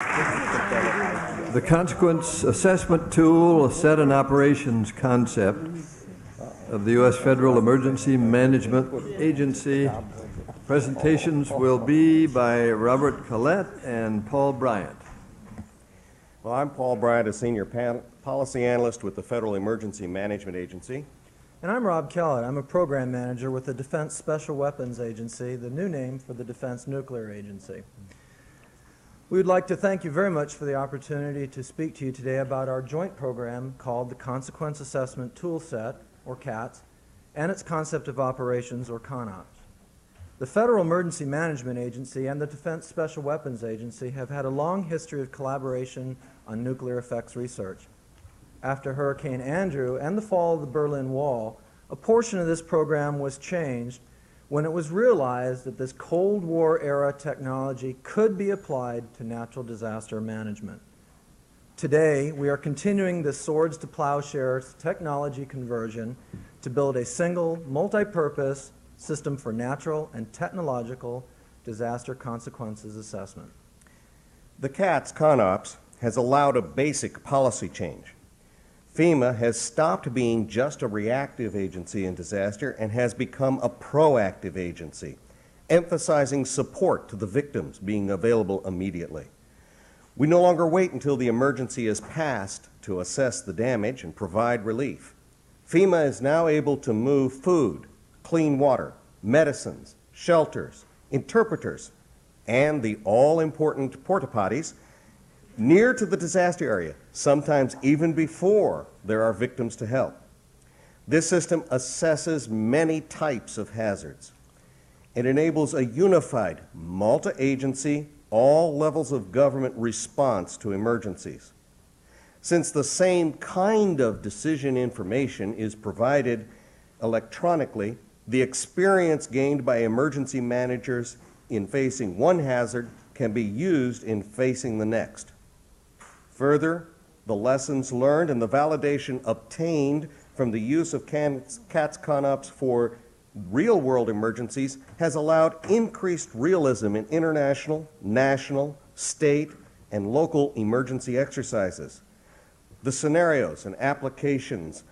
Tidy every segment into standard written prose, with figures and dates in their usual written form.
The consequence assessment tool, a set and operations concept of the U.S. Federal Emergency Management Agency. Presentations will be by Robert Collette and Paul Bryant. Well, I'm Paul Bryant, a senior policy analyst with the Federal Emergency Management Agency. And I'm Rob Kellett. I'm a program manager with the Defense Special Weapons Agency, the new name for the Defense Nuclear Agency. We would like to thank you very much for the opportunity to speak to you today about our joint program called the Consequence Assessment Toolset, or CATS, and its concept of operations, or CONOPS. The Federal Emergency Management Agency and the Defense Special Weapons Agency have had a long history of collaboration on nuclear effects research. After Hurricane Andrew and the fall of the Berlin Wall, a portion of this program was changed when it was realized that this Cold War era technology could be applied to natural disaster management. Today, we are continuing this swords to plowshares technology conversion to build a single, multi-purpose system for natural and technological disaster consequences assessment. The CATS CONOPS has allowed a basic policy change. FEMA has stopped being just a reactive agency in disaster and has become a proactive agency, emphasizing support to the victims being available immediately. We no longer wait until the emergency is past to assess the damage and provide relief. FEMA is now able to move food, clean water, medicines, shelters, interpreters, and the all-important porta potties near to the disaster area, sometimes even before there are victims to help. This system assesses many types of hazards. It enables a unified, multi-agency, all levels of government response to emergencies. Since the same kind of decision information is provided electronically, the experience gained by emergency managers in facing one hazard can be used in facing the next. Further, the lessons learned and the validation obtained from the use of CATS CONOPS for real-world emergencies has allowed increased realism in international, national, state, and local emergency exercises. The scenarios and applications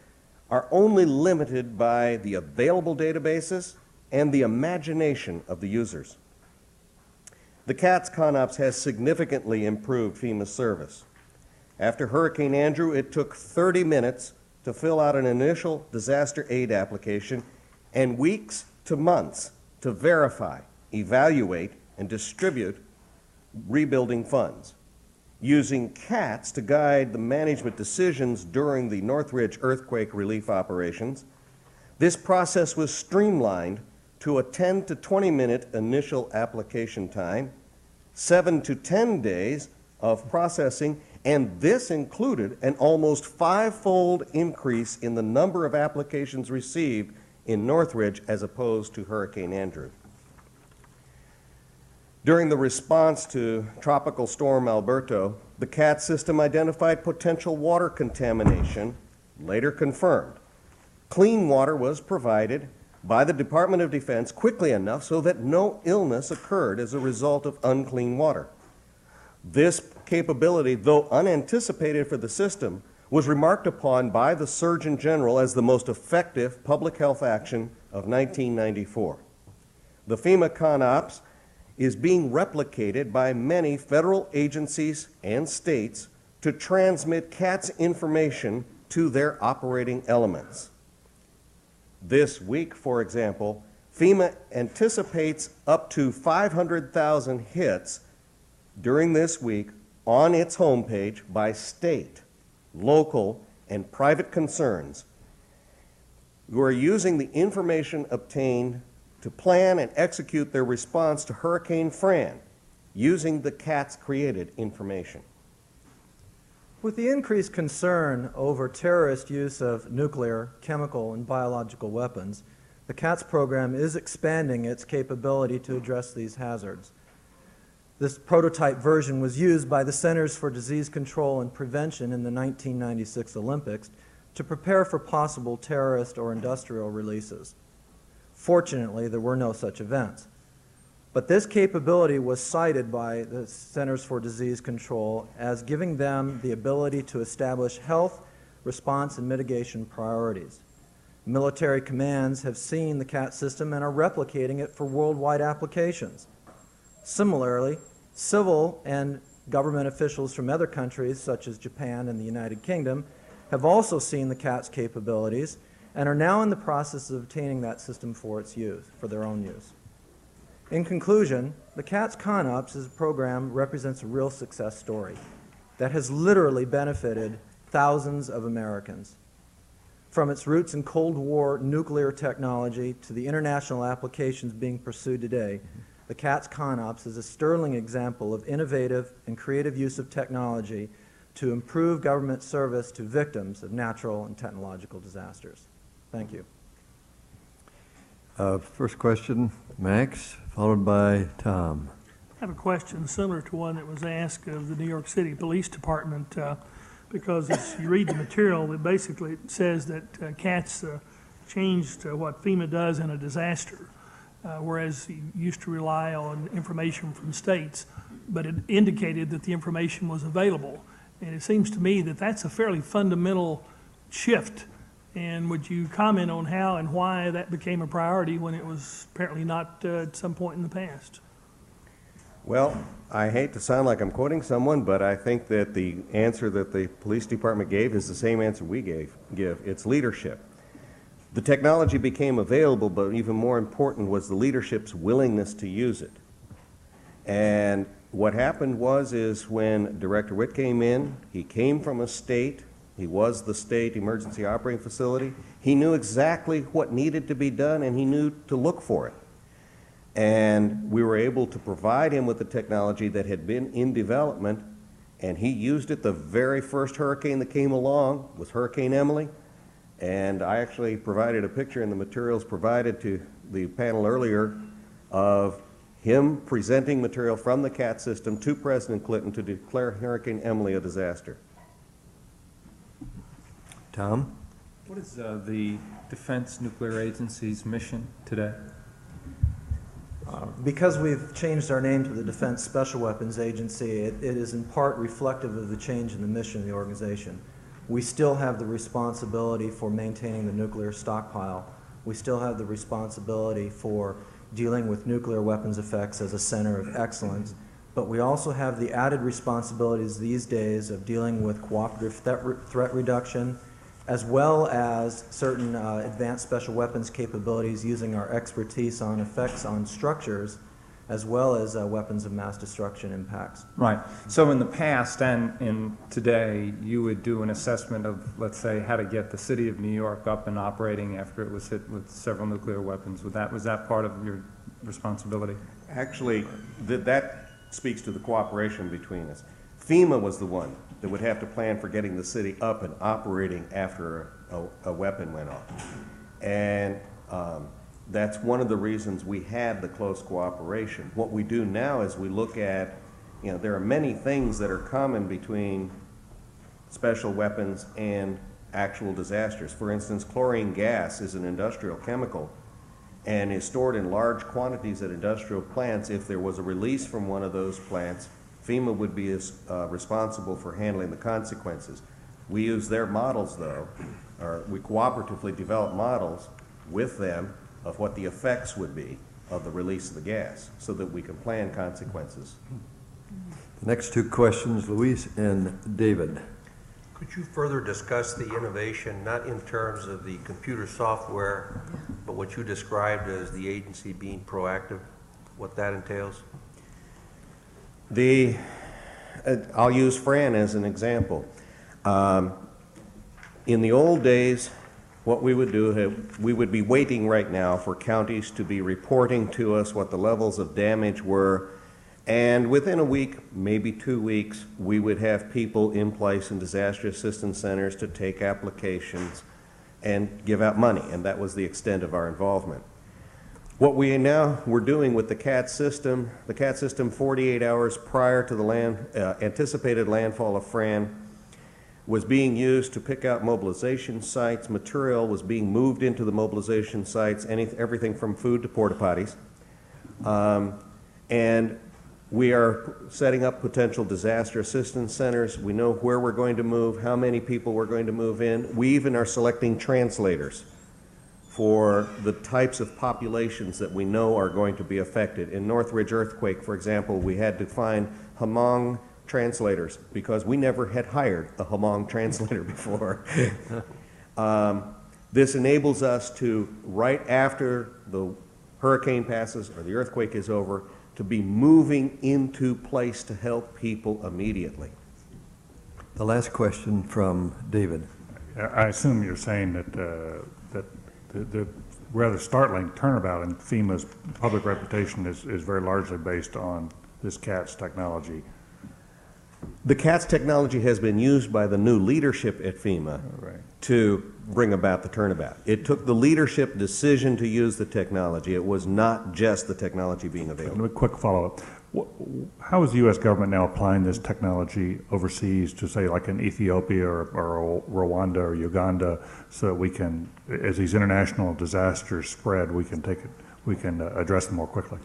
are only limited by the available databases and the imagination of the users. The CATS CONOPS has significantly improved FEMA's service. After Hurricane Andrew, it took 30 minutes to fill out an initial disaster aid application and weeks to months to verify, evaluate, and distribute rebuilding funds. Using CATS to guide the management decisions during the Northridge earthquake relief operations, this process was streamlined to a 10 to 20 minute initial application time, 7 to 10 days of processing, and this included an almost 5-fold increase in the number of applications received in Northridge as opposed to Hurricane Andrew. During the response to Tropical Storm Alberto, the CATS system identified potential water contamination, later confirmed. Clean water was provided by the Department of Defense quickly enough so that no illness occurred as a result of unclean water. This capability, though unanticipated for the system, was remarked upon by the Surgeon General as the most effective public health action of 1994. The FEMA CONOPS is being replicated by many federal agencies and states to transmit CATS information to their operating elements. This week, for example, FEMA anticipates up to 500,000 hits during this week on its homepage by state, local, and private concerns who are using the information obtained to plan and execute their response to Hurricane Fran using the CATS-created information. With the increased concern over terrorist use of nuclear, chemical, and biological weapons, the CATS program is expanding its capability to address these hazards. This prototype version was used by the Centers for Disease Control and Prevention in the 1996 Olympics to prepare for possible terrorist or industrial releases. Fortunately, there were no such events. But this capability was cited by the Centers for Disease Control as giving them the ability to establish health, response, and mitigation priorities. Military commands have seen the CAT system and are replicating it for worldwide applications. Similarly, civil and government officials from other countries, such as Japan and the United Kingdom, have also seen the CAT's capabilities and are now in the process of obtaining that system for its use, for their own use. In conclusion, the CAT's CONOPS as a program represents a real success story that has literally benefited thousands of Americans. From its roots in Cold War nuclear technology to the international applications being pursued today, the CAT's CONOPS is a sterling example of innovative and creative use of technology to improve government service to victims of natural and technological disasters. Thank you. First question, Max, followed by Tom. I have a question similar to one that was asked of the New York City Police Department, because as you read the material, it basically says that CATS changed what FEMA does in a disaster, whereas you used to rely on information from states, but it indicated that the information was available. And it seems to me that that's a fairly fundamental shift. And would you comment on how and why that became a priority when it was apparently not at some point in the past? Well, I hate to sound like I'm quoting someone, but I think that the answer that the police department gave is the same answer we give. It's leadership. The technology became available, but even more important was the leadership's willingness to use it. And what happened is when Director Witt came in, he came from a state. He was the state emergency operating facility. He knew exactly what needed to be done, and he knew to look for it. And we were able to provide him with the technology that had been in development, and he used it. The very first hurricane that came along was Hurricane Emily, and I actually provided a picture in the materials provided to the panel earlier of him presenting material from the CAT system to President Clinton to declare Hurricane Emily a disaster. Tom? What is the Defense Nuclear Agency's mission today? Because we've changed our name to the Defense Special Weapons Agency, it is in part reflective of the change in the mission of the organization. We still have the responsibility for maintaining the nuclear stockpile. We still have the responsibility for dealing with nuclear weapons effects as a center of excellence, but we also have the added responsibilities these days of dealing with cooperative threat reduction, as well as certain advanced special weapons capabilities using our expertise on effects on structures, as well as weapons of mass destruction impacts. Right. So in the past and in today, you would do an assessment of, let's say, how to get the city of New York up and operating after it was hit with several nuclear weapons. Was that part of your responsibility? Actually, that speaks to the cooperation between us. FEMA was the one that would have to plan for getting the city up and operating after a weapon went off. And that's one of the reasons we had the close cooperation. What we do now is we look at, there are many things that are common between special weapons and actual disasters. For instance, chlorine gas is an industrial chemical and is stored in large quantities at industrial plants. If there was a release from one of those plants, FEMA would be responsible for handling the consequences. We use their models, though, or we cooperatively develop models with them of what the effects would be of the release of the gas so that we can plan consequences. The next two questions, Luis and David. Could you further discuss the innovation, not in terms of the computer software, but what you described as the agency being proactive, what that entails? I'll use Fran as an example. In the old days, what we would do, we would be waiting right now for counties to be reporting to us what the levels of damage were, and within a week, maybe 2 weeks, we would have people in place in disaster assistance centers to take applications and give out money, and that was the extent of our involvement. What we're doing with the CAT system 48 hours prior to the anticipated landfall of Fran was being used to pick out mobilization sites. Material was being moved into the mobilization sites, everything from food to porta potties. And we are setting up potential disaster assistance centers. We know where we're going to move, how many people we're going to move in. We even are selecting translators for the types of populations that we know are going to be affected. In Northridge earthquake, for example, we had to find Hmong translators because we never had hired a Hmong translator before. This enables us to, right after the hurricane passes or the earthquake is over, to be moving into place to help people immediately. The last question from David. I assume you're saying that the rather startling turnabout in FEMA's public reputation is very largely based on this CATS technology. The CATS technology has been used by the new leadership at FEMA to bring about the turnabout. It took the leadership decision to use the technology. It was not just the technology being available. A quick follow-up. How is the U.S. government now applying this technology overseas to, say, like in Ethiopia or Rwanda or Uganda, so that we can, as these international disasters spread, we can address them more quickly?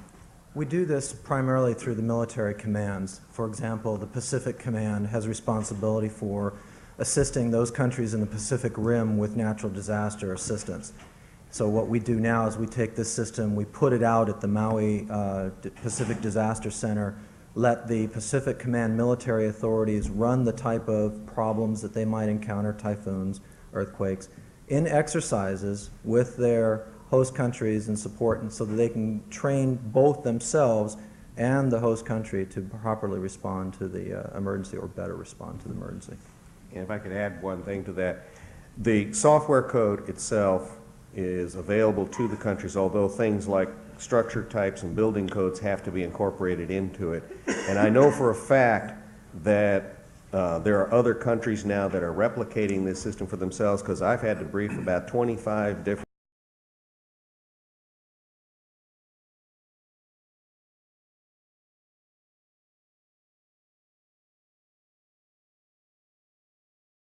We do this primarily through the military commands. For example, the Pacific Command has responsibility for assisting those countries in the Pacific Rim with natural disaster assistance. So what we do now is we take this system, we put it out at the Maui Pacific Disaster Center, let the Pacific Command military authorities run the type of problems that they might encounter, typhoons, earthquakes, in exercises with their host countries and support, and so that they can train both themselves and the host country to properly respond to the emergency, or better respond to the emergency. And if I could add one thing to that, the software code itself is available to the countries, although things like structure types and building codes have to be incorporated into it. And I know for a fact that there are other countries now that are replicating this system for themselves, because I've had to brief about 25 different